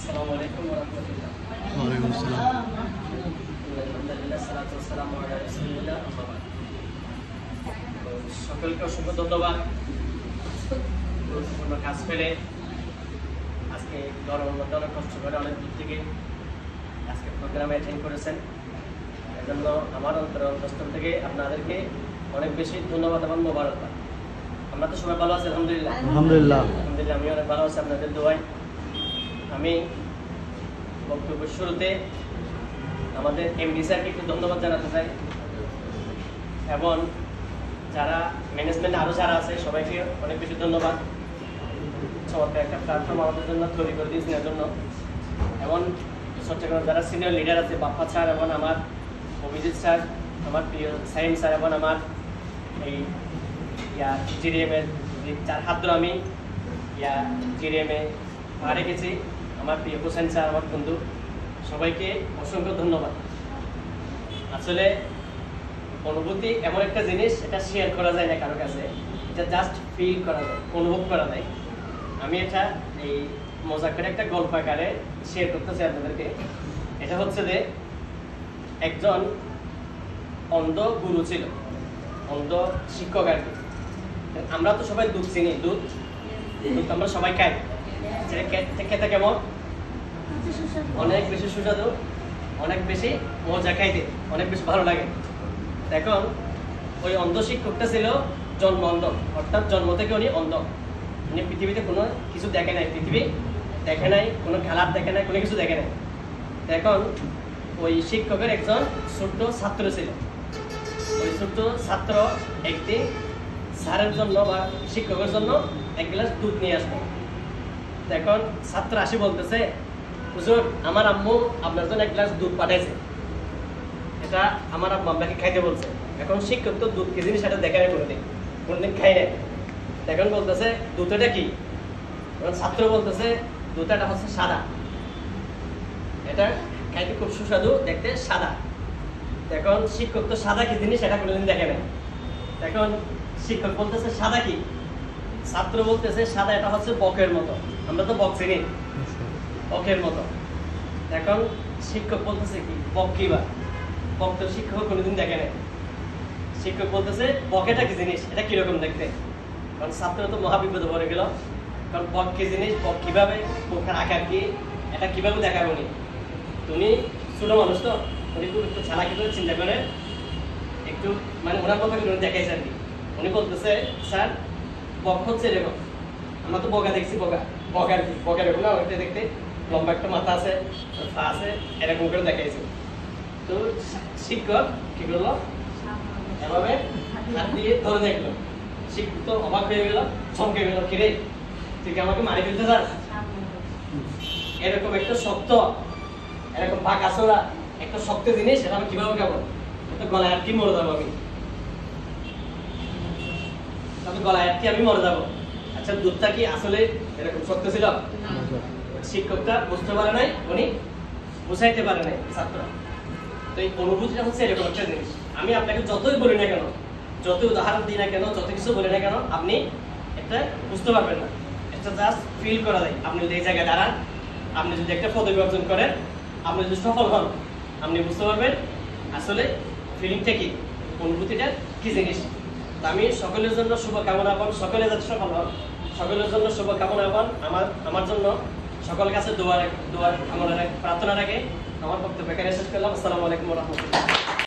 আসসালামু আলাইকুম ওয়া রাহমাতুল্লাহ। ওয়া আলাইকুম আসসালাম। আলহামদুলিল্লাহ সালাতু ওয়াসসালামু আলা রাসূলিল্লাহ আম্মা বাদ। সকলকে অসংখ্য ধন্যবাদ। গুরুত্বপূর্ণ কাজ ফেলে আজকে গরমের মধ্যে অনেক কষ্ট করে অনেক দূর থেকে আজকে প্রোগ্রামে অ্যাটেন্ড করেছেন। এজন্য আমার অন্তঃস্থল থেকে আপনাদেরকে অনেক বেশি ধন্যবাদ এবং মোবারকবাদ। আমরা তো সবাই ভালো আছি আলহামদুলিল্লাহ। আলহামদুলিল্লাহ আমি অনেক ভালো আছি আপনাদের দোয়ায়। আমি বক্তব্যের শুরুতে আমাদের এমডি স্যারকে একটু ধন্যবাদ জানাতে চাই এবং যারা ম্যানেজমেন্ট আরও যারা আছে সবাইকে অনেক বেশি ধন্যবাদ। চমৎকার একটা প্ল্যাটফর্ম আমাদের জন্য তৈরি করে দিয়েছেন এর জন্য। এবং চট্টগ্রাম যারা সিনিয়র লিডার আছে বাপ্পা স্যার এবং আমার অভিজিৎ স্যার, আমার প্রিয় সাইম স্যার এবং আমার এই জিডিএমের যার হাত ধরে আমি জিডিএমে পা রেখেছি, আমার প্রিয় হোসেন স্যার, আমার বন্ধু, সবাইকে অসংখ্য ধন্যবাদ। আসলে অনুভূতি এমন একটা জিনিস, এটা শেয়ার করা যায় না কারো কাছে, এটা জাস্ট ফিল করা যায়, অনুভব করা যায়। আমি এটা এই মজা করে একটা গল্প আকারে শেয়ার করতেছি আপনাদেরকে। এটা হচ্ছে যে একজন অন্ধ গুরু ছিল, অন্ধ শিক্ষক আর কি। আমরা তো সবাই দুধ চিনি, দুধ আমরা সবাই খাই। খেতে কেমন? অনেক বেশি সুস্বাদু, অনেক বেশি মজা খাইতে, অনেক বেশি ভালো লাগে। এখন ওই অন্ধ শিক্ষকটা ছিল জন্ম অন্ধ, অর্থাৎ জন্ম থেকে উনি অন্ধ। উনি পৃথিবীতে কোনো কিছু দেখে নাই, পৃথিবী দেখে নাই, কোনো খেলার দেখে নাই, কোনো কিছু দেখে নাই। এখন ওই শিক্ষকের একজন ছোট্ট ছাত্র ছিল। ওই ছোট্ট ছাত্র একদিন স্যারের জন্য বা শিক্ষকের জন্য এক গ্লাস দুধ নিয়ে আসতো। এখন ছাত্র আসি বলতেছে, হুজুর আমার আম্মু আপনার জন্য এক গ্লাস দুধ পাঠাইছে, এটা আমার আম্মু আপনাকে খাইতে বলছে। এখন শিক্ষক তো দুধ কি জিনিস সেটা দেখে নেই, কোনোদিন খাই নাই। এখন বলতেছে দুধটা কি? এখন ছাত্র বলতেছে দুধটা হচ্ছে সাদা, এটা খাইতে খুব সুস্বাদু, দেখতে সাদা। এখন শিক্ষক তো সাদা কি জিনিস সেটা কোনোদিন দেখে নেই। এখন শিক্ষক বলতেছে সাদা কি? ছাত্র বলতেছে সাদা এটা হচ্ছে বকের মতো, আমরা তো বক চিনি, বকের মতো। এখন শিক্ষক বলতেছে কি বক কি? বা বক তো শিক্ষক কোনোদিন দেখে নেই। শিক্ষক বলতেছে বকেটা কি জিনিস, এটা কিরকম দেখতে? কারণ ছাত্র তো মহাবিপদে পড়ে গেল, কারণ বক কি জিনিস, বক কিভাবে, বকের আকার কি, এটা কিভাবে দেখাবো নি? তুমি ছোট মানুষ তো, উনি খুব একটু চালাকি করে চিন্তা করে একটু মানে ওনার কথা উনি দেখাইছে আর কি। উনি বলতেছে স্যার বক হচ্ছে এরকম, আমরা তো বগা দেখছি, বগা বক আর কি, বক এরকম না, ওইটা দেখতে লম্বা একটা মাথা আছে, পা আছে, এরকম করে দেখাইছে। তো শিক্ষক কি করলো, এভাবে হাত দিয়ে ধরে দেখলো। শিক্ষক তো অবাক হয়ে গেল, চমকে গেল, কিরে তুই কি আমাকে মারি ফেলতে চাস? এরকম একটা শক্ত, এরকম পাকা ছোড়া একটা শক্ত জিনিস, এটা আমি কিভাবে খাবো? এটা গলায় আটকে মরে যাবো আমি, তবে গলায় আটকে আমি মরে যাবো। আচ্ছা দুধটা কি আসলে এরকম শক্ত ছিল? শিক্ষকটা বুঝতে পারে নাই, উনি বুঝাইতে পারে নাই ছাত্র। তো এই অনুভূতিটা হচ্ছে এরকম একটা জিনিস। আমি আপনাকে যতই বলি না কেন, যতই উদাহরণ দিই না কেন, যত কিছু বলি না কেন, আপনি একটা বুঝতে পারবেন না। একটা জাস্ট ফিল করা যায়। আপনি যদি এই জায়গায় দাঁড়ান, আপনি যদি একটা পদবি অর্জন করেন, আপনি যদি সফল হন, আপনি বুঝতে পারবেন আসলে ফিলিংটা কি, অনুভূতিটা কি জিনিস। তো আমি সকলের জন্য শুভকামনা এবং সকলে যাতে সফল হন, সকলের জন্য শুভকামনা এবং আমার জন্য সকলের কাছে দোয়ার কামনা প্রার্থনা রাখে আমার বক্তব্য এখানে শেষ করলাম। আসসালামু আলাইকুম ওয়া রাহমাতুল্লাহ।